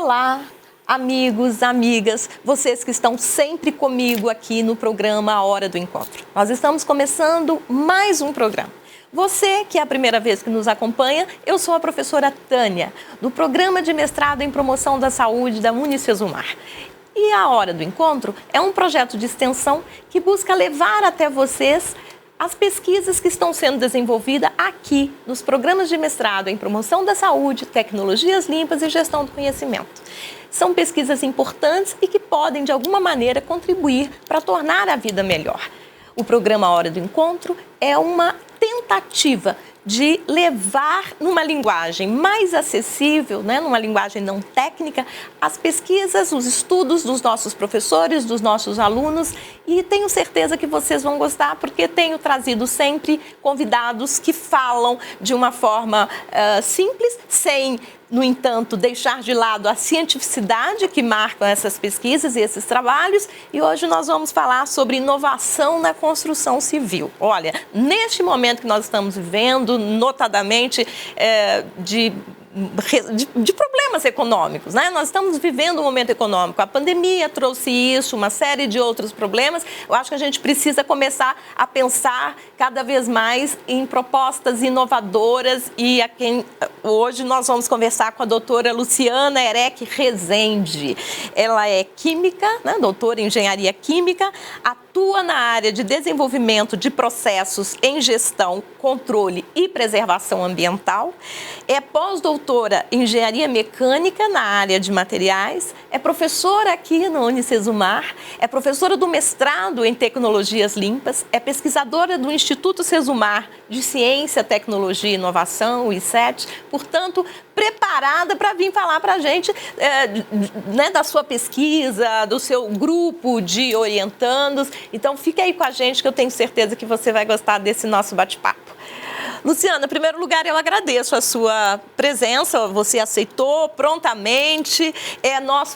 Olá, amigos, amigas, vocês que estão sempre comigo aqui no programa A Hora do Encontro. Nós estamos começando mais um programa. Você, que é a primeira vez que nos acompanha, eu sou a professora Tânia, do Programa de Mestrado em Promoção da Saúde da Unicesumar. E A Hora do Encontro é um projeto de extensão que busca levar até vocês as pesquisas que estão sendo desenvolvidas aqui nos programas de mestrado em Promoção da Saúde, Tecnologias Limpas e Gestão do Conhecimento. São pesquisas importantes e que podem, de alguma maneira, contribuir para tornar a vida melhor. O programa A Hora do Encontro é uma tentativa de levar numa linguagem mais acessível, numa linguagem não técnica, as pesquisas, os estudos dos nossos professores, dos nossos alunos, e tenho certeza que vocês vão gostar, porque tenho trazido sempre convidados que falam de uma forma simples, sem, no entanto, deixar de lado a cientificidade que marcam essas pesquisas e esses trabalhos. E hoje nós vamos falar sobre inovação na construção civil. Olha, neste momento que nós estamos vivendo, notadamente de problemas econômicos, né? Nós estamos vivendo um momento econômico. A pandemia trouxe isso, uma série de outros problemas. Eu acho que a gente precisa começar a pensar cada vez mais em propostas inovadoras, e hoje nós vamos conversar com a doutora Luciana Erec Rezende. Ela é química, doutora em engenharia química, atua na área de desenvolvimento de processos em gestão, controle e preservação ambiental, é pós-doutora em engenharia mecânica na área de materiais, é professora aqui no Unicesumar, é professora do mestrado em tecnologias limpas, é pesquisadora do Instituto Sesumar de Ciência, Tecnologia e Inovação, o I7, portanto, preparada para vir falar para a gente da sua pesquisa, do seu grupo de orientandos. Então, fique aí com a gente, que eu tenho certeza que você vai gostar desse nosso bate-papo. Luciana, em primeiro lugar, eu agradeço a sua presença, você aceitou prontamente. Nós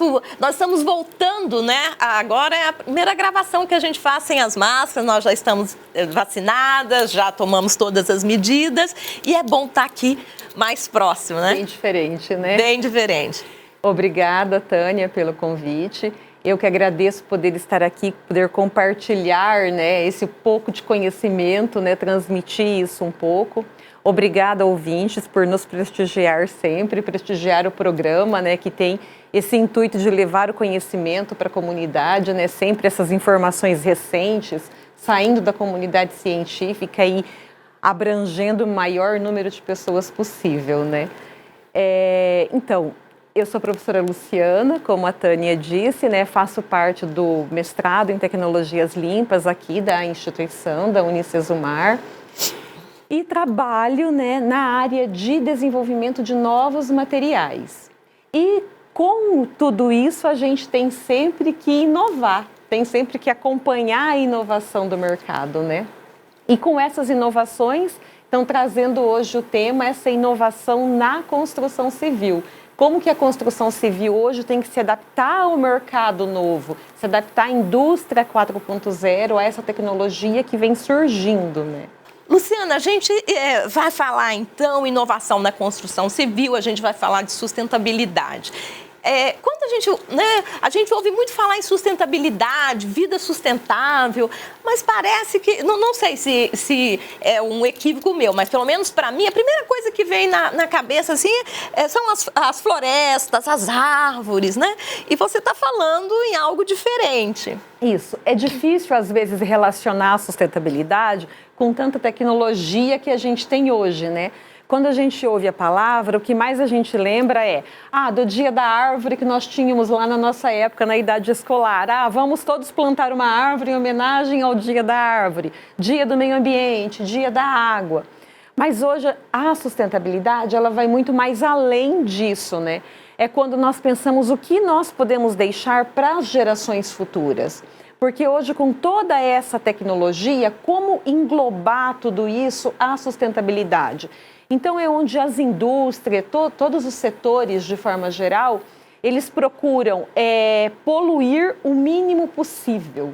estamos voltando, Agora é a primeira gravação que a gente faz sem as máscaras, nós já estamos vacinadas, já tomamos todas as medidas, e é bom estar aqui mais próximo, né? Bem diferente, né? Bem diferente. Obrigada, Tânia, pelo convite. Eu que agradeço poder estar aqui, poder compartilhar, esse pouco de conhecimento, transmitir isso um pouco. Obrigada, ouvintes, por nos prestigiar sempre, prestigiar o programa, que tem esse intuito de levar o conhecimento para a comunidade, sempre essas informações recentes, saindo da comunidade científica e abrangendo o maior número de pessoas possível, Então, eu sou a professora Luciana, como a Tânia disse, faço parte do mestrado em Tecnologias Limpas aqui da instituição, da Unicesumar, e trabalho na área de desenvolvimento de novos materiais. E com tudo isso, a gente tem sempre que inovar, tem sempre que acompanhar a inovação do mercado, E com essas inovações, estão trazendo hoje o tema, essa inovação na construção civil. Como que a construção civil hoje tem que se adaptar ao mercado novo, se adaptar à indústria 4.0, a essa tecnologia que vem surgindo, Luciana, a gente vai falar então inovação na construção civil, a gente vai falar de sustentabilidade. Quando a gente ouve muito falar em sustentabilidade, vida sustentável, mas parece que, não sei se é um equívoco meu, mas pelo menos para mim, a primeira coisa que vem na cabeça assim, são as florestas, as árvores, E você está falando em algo diferente. Isso, é difícil às vezes relacionar a sustentabilidade com tanta tecnologia que a gente tem hoje, Quando a gente ouve a palavra, o que mais a gente lembra é do dia da árvore que nós tínhamos lá na nossa época, na idade escolar. Vamos todos plantar uma árvore em homenagem ao dia da árvore, dia do meio ambiente, dia da água. Mas hoje a sustentabilidade, ela vai muito mais além disso, É quando nós pensamos o que nós podemos deixar para as gerações futuras. Porque hoje, com toda essa tecnologia, como englobar tudo isso à sustentabilidade? Então, é onde as indústrias, todos os setores, de forma geral, eles procuram poluir o mínimo possível,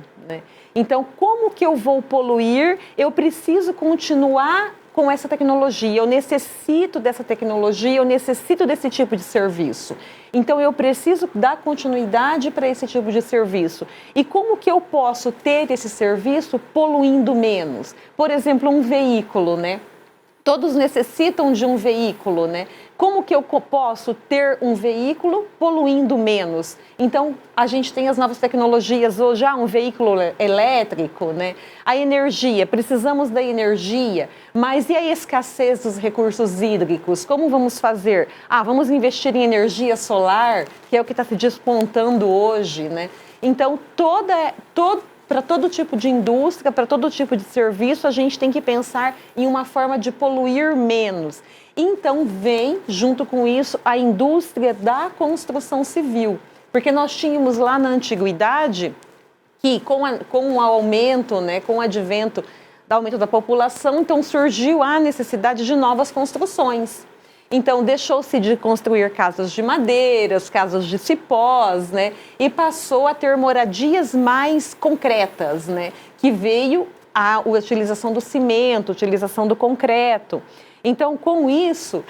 Então, como que eu vou poluir? Eu preciso continuar com essa tecnologia, eu necessito dessa tecnologia, eu necessito desse tipo de serviço. Então, eu preciso dar continuidade para esse tipo de serviço. E como que eu posso ter esse serviço poluindo menos? Por exemplo, um veículo, né? Todos necessitam de um veículo, né? Como que eu posso ter um veículo poluindo menos? Então, a gente tem as novas tecnologias hoje, um veículo elétrico, né? A energia, precisamos da energia, mas e a escassez dos recursos hídricos? Como vamos fazer? Vamos investir em energia solar, que é o que está se despontando hoje, né? Então, para todo tipo de indústria, para todo tipo de serviço, a gente tem que pensar em uma forma de poluir menos. Então, vem, junto com isso, a indústria da construção civil. Porque nós tínhamos lá na antiguidade que, com o aumento, né, com o advento do aumento da população, então surgiu a necessidade de novas construções. Então, deixou-se de construir casas de madeiras, casas de cipós, né? E passou a ter moradias mais concretas, né? Que veio a utilização do cimento, utilização do concreto. Então, com isso,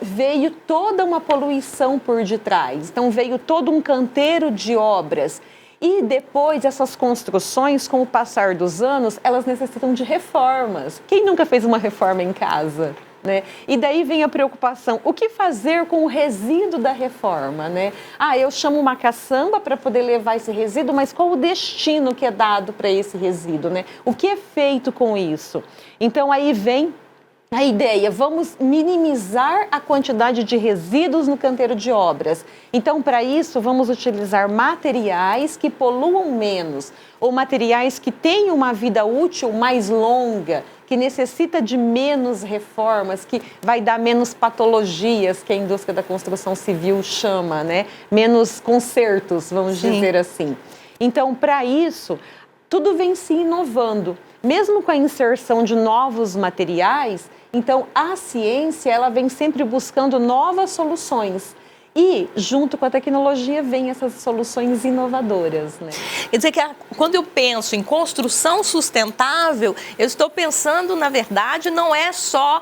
veio toda uma poluição por detrás. Então, veio todo um canteiro de obras. E depois, essas construções, com o passar dos anos, elas necessitam de reformas. Quem nunca fez uma reforma em casa? Né? E daí vem a preocupação, o que fazer com o resíduo da reforma, né? Eu chamo uma caçamba para poder levar esse resíduo, mas qual o destino que é dado para esse resíduo, né? O que é feito com isso? Então aí vem a ideia, vamos minimizar a quantidade de resíduos no canteiro de obras. Então, para isso, vamos utilizar materiais que poluam menos, ou materiais que tenham uma vida útil mais longa, que necessita de menos reformas, que vai dar menos patologias, que a indústria da construção civil chama, né? Menos consertos, vamos dizer assim. Então, para isso, tudo vem se inovando. Mesmo com a inserção de novos materiais, então a ciência ela vem sempre buscando novas soluções. E, junto com a tecnologia, vem essas soluções inovadoras, né? Quer dizer que quando eu penso em construção sustentável, eu estou pensando, na verdade, não é só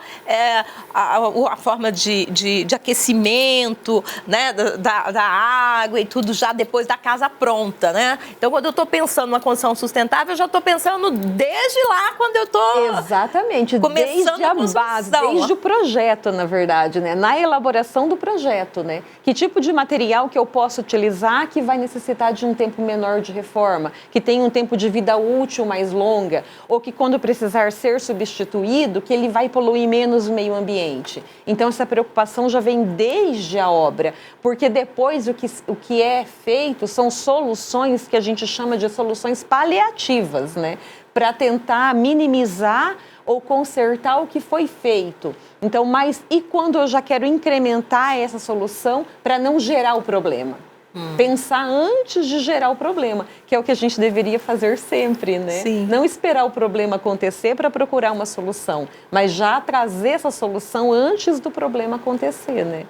a forma de aquecimento, né, da água e tudo já depois da casa pronta, né? Então, quando eu estou pensando numa construção sustentável, eu já estou pensando desde lá, quando eu estou... Exatamente, desde a base, desde o projeto, na verdade, né? Na elaboração do projeto, né? Que tipo de material que eu posso utilizar que vai necessitar de um tempo menor de reforma, que tem um tempo de vida útil mais longa, ou que quando precisar ser substituído, que ele vai poluir menos o meio ambiente. Então, essa preocupação já vem desde a obra, porque depois o que é feito são soluções que a gente chama de soluções paliativas, né? Para tentar minimizar ou consertar o que foi feito. Então, mas e quando eu já quero incrementar essa solução para não gerar o problema? Pensar antes de gerar o problema, que é o que a gente deveria fazer sempre, né? Sim. Não esperar o problema acontecer para procurar uma solução, mas já trazer essa solução antes do problema acontecer, né?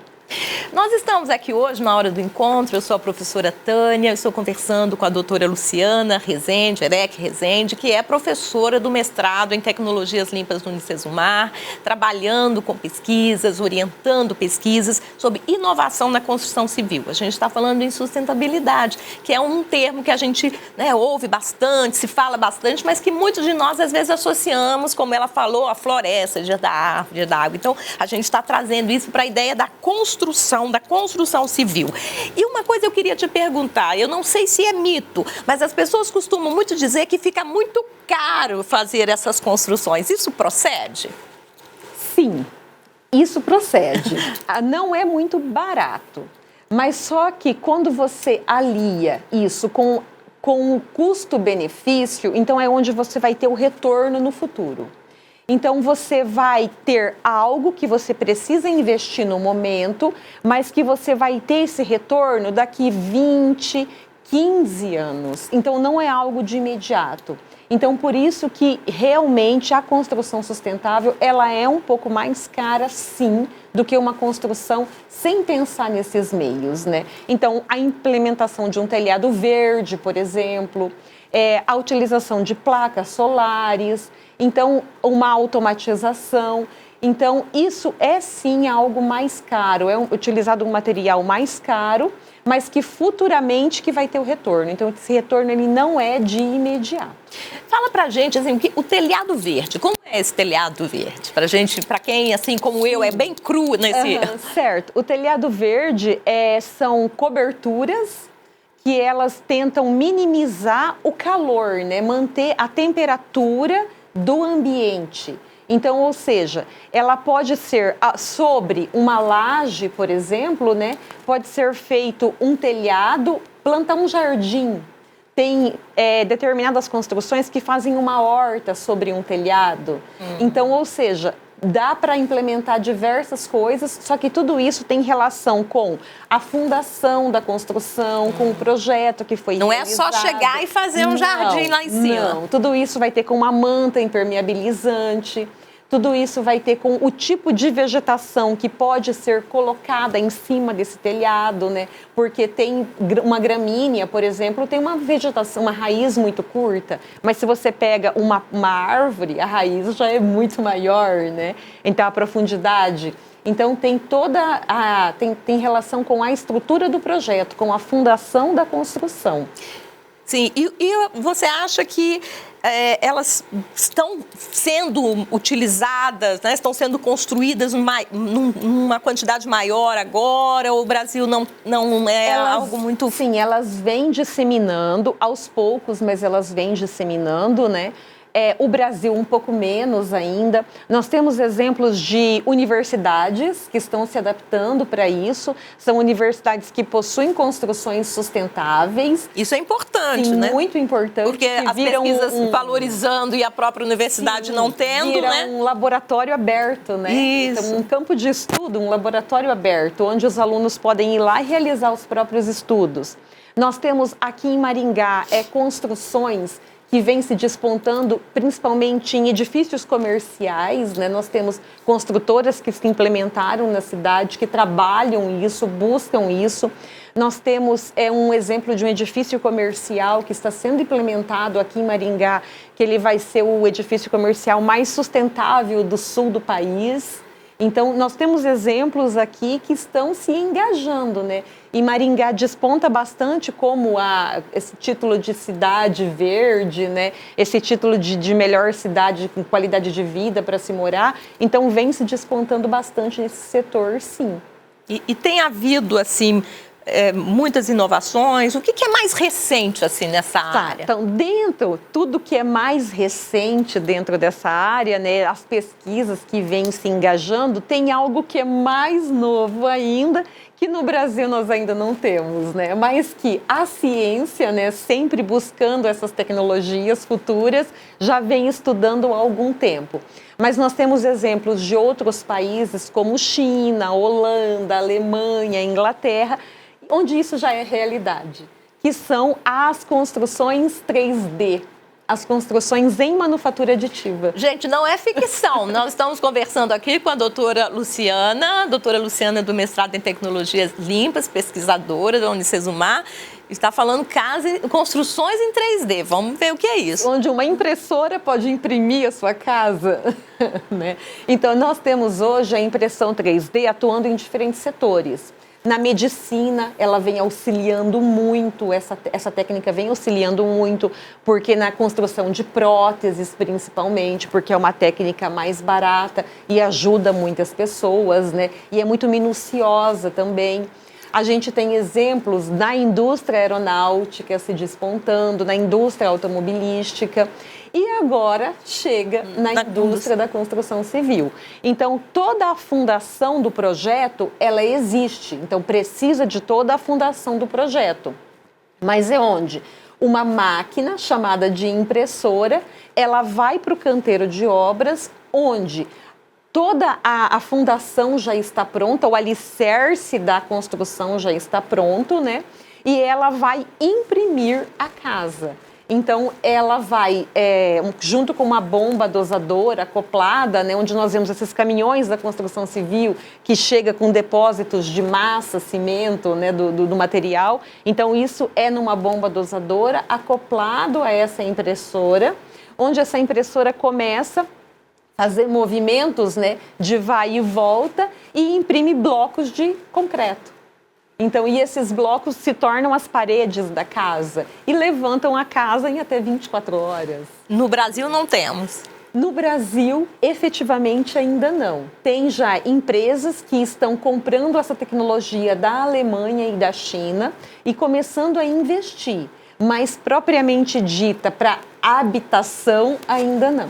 Nós estamos aqui hoje na hora do encontro, eu sou a professora Tânia, estou conversando com a doutora Luciana Rezende, Erec Rezende, que é professora do mestrado em Tecnologias Limpas no Unicesumar, trabalhando com pesquisas, orientando pesquisas sobre inovação na construção civil. A gente está falando em sustentabilidade, que é um termo que a gente ouve bastante, se fala bastante, mas que muitos de nós às vezes associamos, como ela falou, a floresta, dia da árvore, dia da água. Então, a gente está trazendo isso para a ideia da construção civil. E uma coisa eu queria te perguntar, eu não sei se é mito, mas as pessoas costumam muito dizer que fica muito caro fazer essas construções. Isso procede? Sim, isso procede. Não é muito barato, mas só que quando você alia isso com o custo-benefício, então é onde você vai ter o retorno no futuro. Então, você vai ter algo que você precisa investir no momento, mas que você vai ter esse retorno daqui 20, 15 anos. Então, não é algo de imediato. Então, por isso que realmente a construção sustentável, ela é um pouco mais cara, sim, do que uma construção sem pensar nesses meios, né? Então, a implementação de um telhado verde, por exemplo, a utilização de placas solares. Então, uma automatização. Então, isso é sim algo mais caro, utilizado um material mais caro, mas que futuramente que vai ter o retorno. Então, esse retorno ele não é de imediato. Fala pra gente, assim, o telhado verde, como é esse telhado verde? Pra gente, pra quem, assim como eu, é bem cru nesse... Certo. O telhado verde são coberturas que elas tentam minimizar o calor, né? Manter a temperatura do ambiente. Então, ou seja, ela pode ser sobre uma laje, por exemplo, né? Pode ser feito um telhado, plantar um jardim. Tem determinadas construções que fazem uma horta sobre um telhado. Então, ou seja, dá para implementar diversas coisas, só que tudo isso tem relação com a fundação da construção, com o projeto que foi realizado. Não é só chegar e fazer um jardim lá em cima. Não, tudo isso vai ter com uma manta impermeabilizante. Tudo isso vai ter com o tipo de vegetação que pode ser colocada em cima desse telhado, né? Porque tem uma gramínea, por exemplo, tem uma vegetação, uma raiz muito curta, mas se você pega uma árvore, a raiz já é muito maior, né? Então a profundidade. Então tem tem relação com a estrutura do projeto, com a fundação da construção. Sim, e você acha que elas estão sendo utilizadas, né? Estão sendo construídas numa quantidade maior agora, ou o Brasil não é algo muito... Sim, elas vêm disseminando aos poucos, mas elas vêm disseminando, né? O Brasil um pouco menos ainda. Nós temos exemplos de universidades que estão se adaptando para isso. São universidades que possuem construções sustentáveis. Isso é importante, sim, né? Muito importante. Porque as pesquisas valorizando e a própria universidade não tendo, né? Um laboratório aberto, né? Isso. Então, um campo de estudo, um laboratório aberto, onde os alunos podem ir lá e realizar os próprios estudos. Nós temos aqui em Maringá construções que vem se despontando principalmente em edifícios comerciais, né? Nós temos construtoras que se implementaram na cidade, que trabalham isso, buscam isso. Nós temos um exemplo de um edifício comercial que está sendo implementado aqui em Maringá, que ele vai ser o edifício comercial mais sustentável do sul do país. Então, nós temos exemplos aqui que estão se engajando, né? E Maringá desponta bastante como esse título de cidade verde, né? Esse título de melhor cidade com qualidade de vida para se morar. Então, vem se despontando bastante nesse setor, sim. E tem havido, assim... muitas inovações. O que é mais recente assim nessa área? Então, tudo que é mais recente dentro dessa área, né, as pesquisas que vêm se engajando, tem algo que é mais novo ainda, que no Brasil nós ainda não temos, né? Mas que a ciência, né, sempre buscando essas tecnologias futuras, já vem estudando há algum tempo. Mas nós temos exemplos de outros países como China, Holanda, Alemanha, Inglaterra, onde isso já é realidade, que são as construções 3D, as construções em manufatura aditiva. Gente, não é ficção. Nós estamos conversando aqui com a doutora Luciana do mestrado em Tecnologias Limpas, pesquisadora da Unicesumar, está falando construções em 3D. Vamos ver o que é isso. Onde uma impressora pode imprimir a sua casa. Né? Então, nós temos hoje a impressão 3D atuando em diferentes setores. Na medicina, ela vem auxiliando muito, essa técnica vem auxiliando muito, porque na construção de próteses, principalmente, porque é uma técnica mais barata e ajuda muitas pessoas, né? E é muito minuciosa também. A gente tem exemplos na indústria aeronáutica se despontando, na indústria automobilística e agora chega na indústria da construção civil. Então, toda a fundação do projeto, ela existe. Então, precisa de toda a fundação do projeto. Mas é onde? Uma máquina chamada de impressora, ela vai para o canteiro de obras, onde toda a fundação já está pronta, o alicerce da construção já está pronto, né? E ela vai imprimir a casa. Então, ela vai, junto com uma bomba dosadora acoplada, né, onde nós vemos esses caminhões da construção civil que chega com depósitos de massa, cimento, né, do material. Então, isso é numa bomba dosadora acoplado a essa impressora, onde essa impressora começa a fazer movimentos, né, de vai e volta e imprime blocos de concreto. Então, e esses blocos se tornam as paredes da casa e levantam a casa em até 24 horas. No Brasil não temos. No Brasil, efetivamente ainda não. Tem já empresas que estão comprando essa tecnologia da Alemanha e da China e começando a investir, mas propriamente dita para habitação ainda não.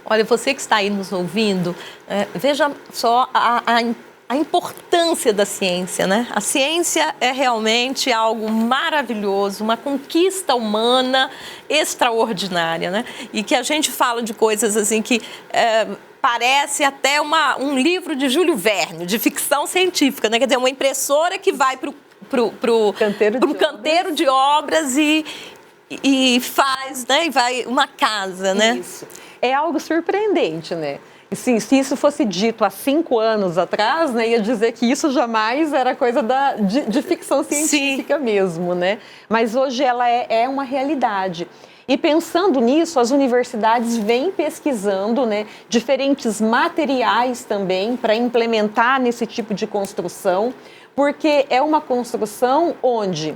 Olha, você que está aí nos ouvindo, veja só a importância da ciência, né? A ciência é realmente algo maravilhoso, uma conquista humana extraordinária, né? E que a gente fala de coisas assim que parece até um livro de Júlio Verne, de ficção científica, né? Quer dizer, uma impressora que vai para o canteiro de obras e faz, né? E vai uma casa, né? Isso. É algo surpreendente, né? Se isso fosse dito há 5 anos atrás, né, ia dizer que isso jamais era coisa de ficção científica. Sim. Mesmo, né? Mas hoje ela é uma realidade. E pensando nisso, as universidades vêm pesquisando, né, diferentes materiais também para implementar nesse tipo de construção, porque é uma construção onde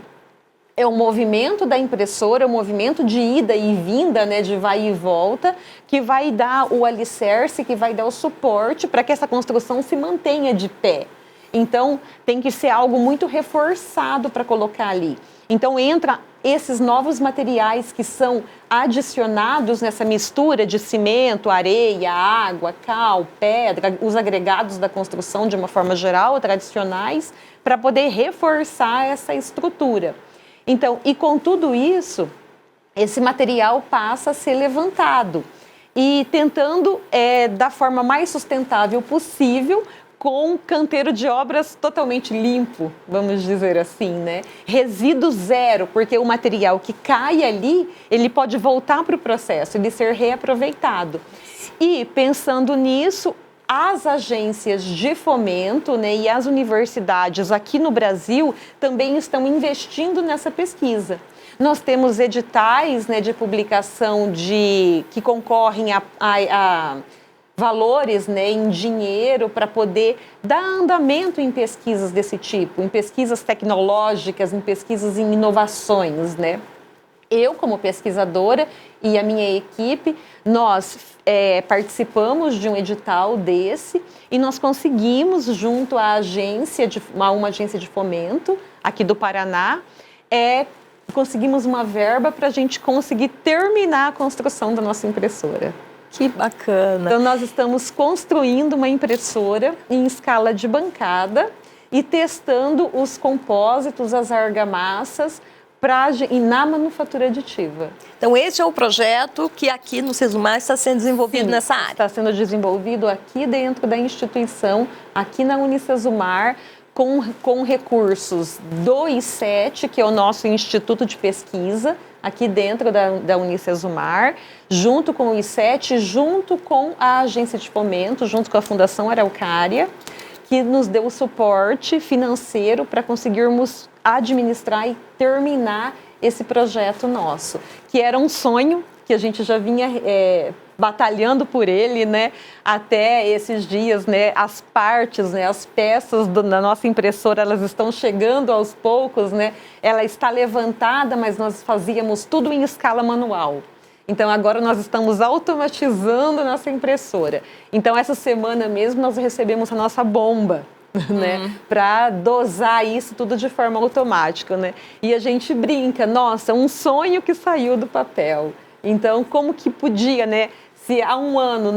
é o movimento da impressora, o movimento de ida e vinda, né, de vai e volta, que vai dar o alicerce, que vai dar o suporte para que essa construção se mantenha de pé. Então, tem que ser algo muito reforçado para colocar ali. Então, entra esses novos materiais que são adicionados nessa mistura de cimento, areia, água, cal, pedra, os agregados da construção de uma forma geral, tradicionais, para poder reforçar essa estrutura. Então, e com tudo isso, esse material passa a ser levantado e tentando, da forma mais sustentável possível, com um canteiro de obras totalmente limpo, vamos dizer assim, né? Resíduo zero, porque o material que cai ali, ele pode voltar para o processo, ele ser reaproveitado. E pensando nisso, as agências de fomento, né, e as universidades aqui no Brasil também estão investindo nessa pesquisa. Nós temos editais, né, de publicação que concorrem a valores, né, em dinheiro para poder dar andamento em pesquisas desse tipo, em pesquisas tecnológicas, em pesquisas em inovações, né? Eu, como pesquisadora, e a minha equipe, nós participamos de um edital desse e nós conseguimos, junto à uma agência de fomento aqui do Paraná, conseguimos uma verba para a gente conseguir terminar a construção da nossa impressora. Que bacana! Então, nós estamos construindo uma impressora em escala de bancada e testando os compósitos, as argamassas, na manufatura aditiva. Então, esse é o projeto que aqui no Sesumar está sendo desenvolvido nessa área? Está sendo desenvolvido aqui dentro da instituição, aqui na Unisesumar, com recursos do I7, que é o nosso instituto de pesquisa, aqui dentro da Unisesumar, junto com o I7, junto com a agência de fomento, junto com a Fundação Araucária, que nos deu o suporte financeiro para conseguirmos administrar e terminar esse projeto nosso, que era um sonho que a gente já vinha batalhando por ele, né, até esses dias, né, as partes, né, as peças da nossa impressora, elas estão chegando aos poucos, né, ela está levantada, mas nós fazíamos tudo em escala manual. Então, agora nós estamos automatizando a nossa impressora. Então, essa semana mesmo, nós recebemos a nossa bomba, né, para dosar isso tudo de forma automática, né? E a gente brinca, nossa, um sonho que saiu do papel. Então, como que podia, né? Se há um ano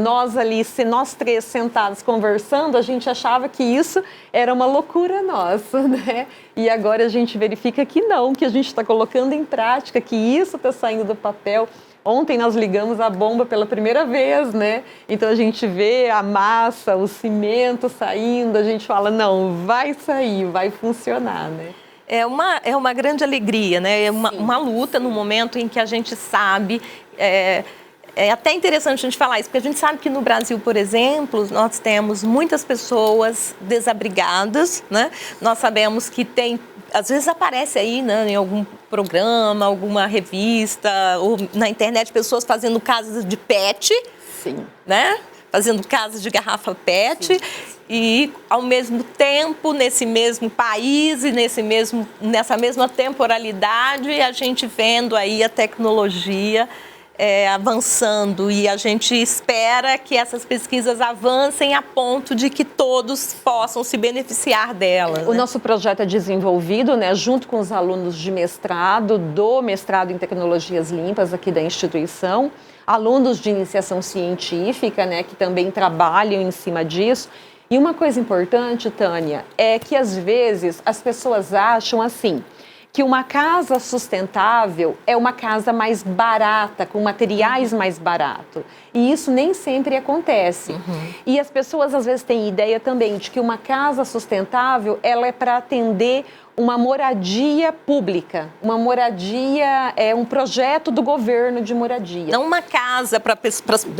se nós três sentados conversando, a gente achava que isso era uma loucura nossa, né? E agora a gente verifica que não, que a gente está colocando em prática, que isso está saindo do papel. Ontem nós ligamos a bomba pela primeira vez, né? Então a gente vê a massa, o cimento saindo, a gente fala, não, vai sair, vai funcionar, né? É uma grande alegria, né? É uma luta no momento em que a gente sabe... É até interessante a gente falar isso, porque a gente sabe que no Brasil, por exemplo, nós temos muitas pessoas desabrigadas, né? Nós sabemos que tem às vezes aparece aí, né, em algum programa, alguma revista, ou na internet, pessoas fazendo casas de PET. Sim. Né? Fazendo casas de garrafa PET. Sim. E, ao mesmo tempo, nesse mesmo país e nessa mesma temporalidade, a gente vendo aí a tecnologia avançando, e a gente espera que essas pesquisas avancem a ponto de que todos possam se beneficiar delas. O nosso projeto é desenvolvido, né, junto com os alunos de mestrado, do mestrado em Tecnologias Limpas aqui da instituição, alunos de iniciação científica, né, que também trabalham em cima disso. E uma coisa importante, Tânia, é que às vezes as pessoas acham assim, que uma casa sustentável é uma casa mais barata, com materiais mais baratos. E isso nem sempre acontece. E as pessoas às vezes têm ideia também de que uma casa sustentável ela é para atender uma moradia pública. Uma moradia é um projeto do governo de moradia. Não uma casa para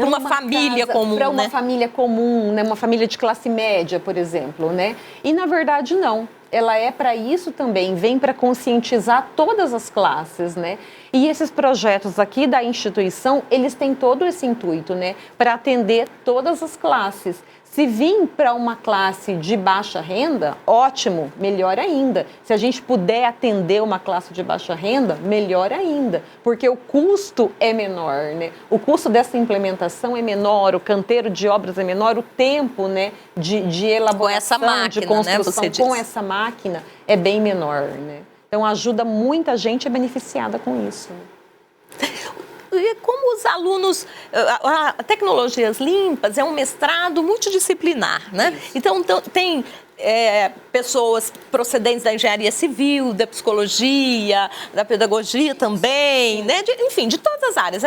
uma família comum, para uma família comum, né? Uma família de classe média, por exemplo, né? E na verdade não. Ela é para isso também, vem para conscientizar todas as classes, né? E esses projetos aqui da instituição, eles têm todo esse intuito, né? Para atender todas as classes. Se vir para uma classe de baixa renda, ótimo, melhor ainda. Se a gente puder atender uma classe de baixa renda, melhor ainda, porque o custo é menor, né? O custo dessa implementação é menor, o canteiro de obras é menor, o tempo, né, de elaboração, com essa máquina, de construção, né, com essa máquina é bem menor, né? Então ajuda muita gente a beneficiada com isso. E como os alunos... A Tecnologias Limpas é um mestrado multidisciplinar, né? Isso. Então, tem pessoas procedentes da engenharia civil, da psicologia, da pedagogia também, né? Enfim, de todas as áreas.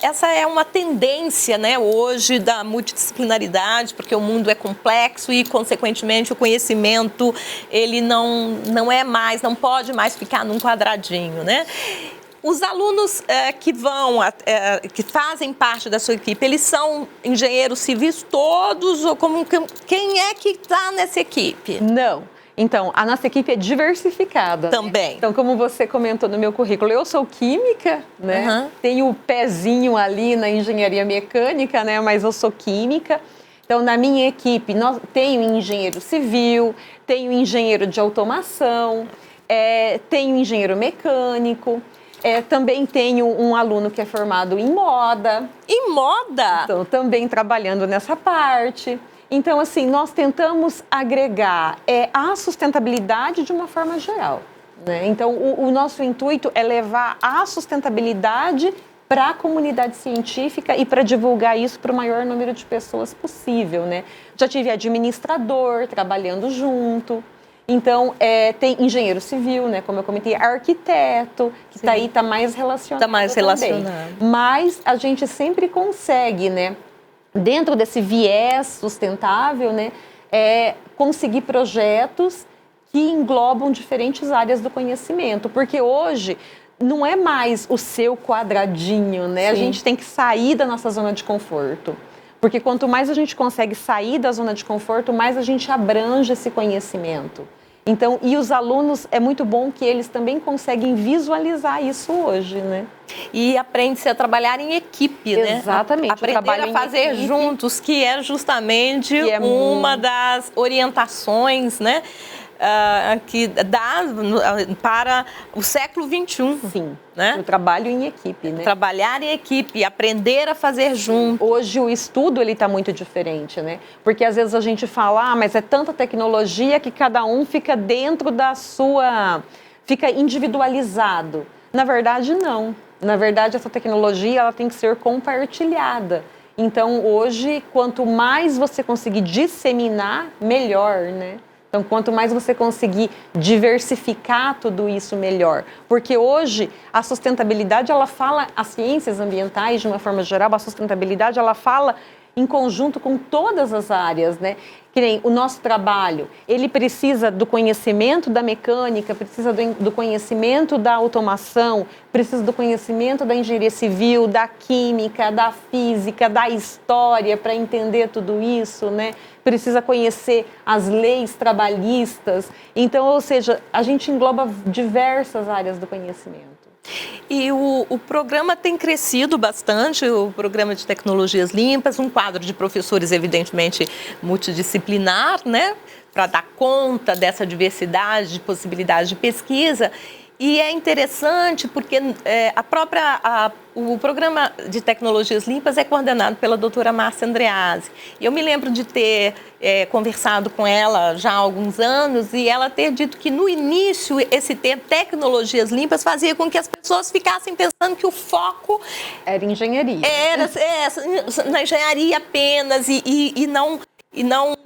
Essa é uma tendência, né, hoje da multidisciplinaridade, porque o mundo é complexo e, consequentemente, o conhecimento ele não é mais, não pode mais ficar num quadradinho, né? Os alunos que fazem parte da sua equipe, eles são engenheiros civis todos? Ou quem é que está nessa equipe? Não. Então, a nossa equipe é diversificada. Também. Né? Então, como você comentou no meu currículo, eu sou química, né? Tenho o pezinho ali na engenharia mecânica, né? Mas eu sou química. Então, na minha equipe, tenho engenheiro civil, tenho engenheiro de automação, tenho engenheiro mecânico. Também tenho um aluno que é formado em moda. Em moda? Então, também trabalhando nessa parte. Então, assim, nós tentamos agregar a sustentabilidade de uma forma geral, né? Então, o nosso intuito é levar a sustentabilidade para a comunidade científica e para divulgar isso para o maior número de pessoas possível, né? Já tive administrador trabalhando junto. Então, tem engenheiro civil, né? Como eu comentei, arquiteto, que está mais relacionado. Está mais relacionado. Mas a gente sempre consegue, né? Dentro desse viés sustentável, né? Conseguir projetos que englobam diferentes áreas do conhecimento. Porque hoje não é mais o seu quadradinho, né? Sim. A gente tem que sair da nossa zona de conforto. Porque quanto mais a gente consegue sair da zona de conforto, mais a gente abrange esse conhecimento. Então, e os alunos, é muito bom que eles também conseguem visualizar isso hoje, né? E aprende-se a trabalhar em equipe, né? Exatamente. Aprender a fazer juntos, que é justamente uma das orientações, né? Que dá para o século XXI. Sim, né? O trabalho em equipe, né? Trabalhar em equipe, aprender a fazer junto. Hoje o estudo está muito diferente, né? Porque às vezes a gente fala, mas é tanta tecnologia que cada um fica dentro da sua... fica individualizado. Na verdade, não. Na verdade, essa tecnologia ela tem que ser compartilhada. Então, hoje, quanto mais você conseguir disseminar, melhor, né? Então, quanto mais você conseguir diversificar tudo isso, melhor. Porque hoje, a sustentabilidade, ela fala, as ciências ambientais, de uma forma geral, a sustentabilidade, ela fala em conjunto com todas as áreas, né? Que nem o nosso trabalho, ele precisa do conhecimento da mecânica, precisa do conhecimento da automação, precisa do conhecimento da engenharia civil, da química, da física, da história para entender tudo isso, né? Precisa conhecer as leis trabalhistas. Então, ou seja, a gente engloba diversas áreas do conhecimento. E o programa tem crescido bastante, o programa de tecnologias limpas, um quadro de professores evidentemente multidisciplinar, né, para dar conta dessa diversidade de possibilidades de pesquisa. E é interessante porque o programa de tecnologias limpas é coordenado pela doutora Márcia Andreazzi. E eu me lembro de ter conversado com ela já há alguns anos e ela ter dito que no início esse termo tecnologias limpas fazia com que as pessoas ficassem pensando que o foco era engenharia. Era na engenharia apenas e não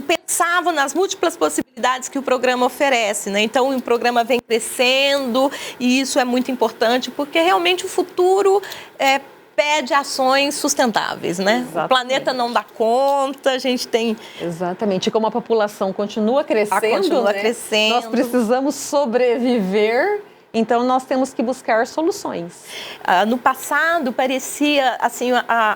pensavam nas múltiplas possibilidades que o programa oferece, né? Então, o programa vem crescendo e isso é muito importante porque realmente o futuro pede ações sustentáveis, né? Exatamente. O planeta não dá conta, a gente tem... Exatamente. E como a população continua crescendo, nós precisamos sobreviver. Então, nós temos que buscar soluções. No passado, parecia assim,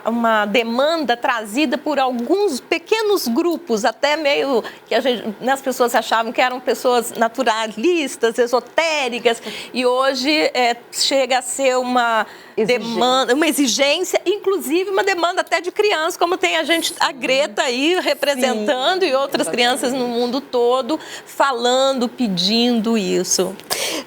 uma demanda trazida por alguns pequenos grupos, até meio que as pessoas achavam que eram pessoas naturalistas, esotéricas, e hoje chega a ser uma demanda, uma exigência, inclusive uma demanda até de crianças, como tem a Greta aí representando. Sim, e outras crianças no mundo todo falando, pedindo isso.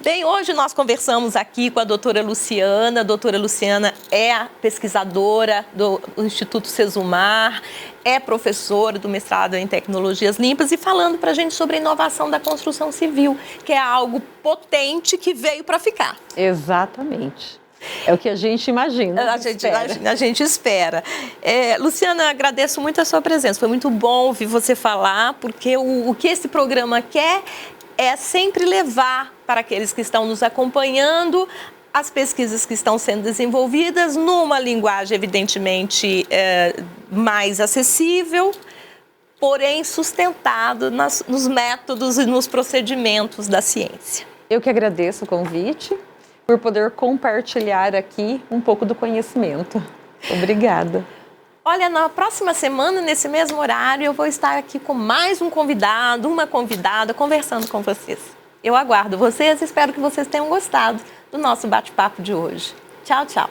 Bem, hoje nós conversamos aqui com a doutora Luciana. A doutora Luciana é a pesquisadora do Instituto Sesumar, é professora do mestrado em Tecnologias Limpas e falando para a gente sobre a inovação da construção civil, que é algo potente que veio para ficar. Exatamente. É o que a gente imagina. A gente espera. Luciana, agradeço muito a sua presença. Foi muito bom ouvir você falar, porque o que esse programa quer é sempre levar para aqueles que estão nos acompanhando as pesquisas que estão sendo desenvolvidas numa linguagem, evidentemente, mais acessível, porém sustentado nos métodos e nos procedimentos da ciência. Eu que agradeço o convite por poder compartilhar aqui um pouco do conhecimento. Obrigada. Olha, na próxima semana, nesse mesmo horário, eu vou estar aqui com mais um convidado, uma convidada, conversando com vocês. Eu aguardo vocês e espero que vocês tenham gostado do nosso bate-papo de hoje. Tchau, tchau.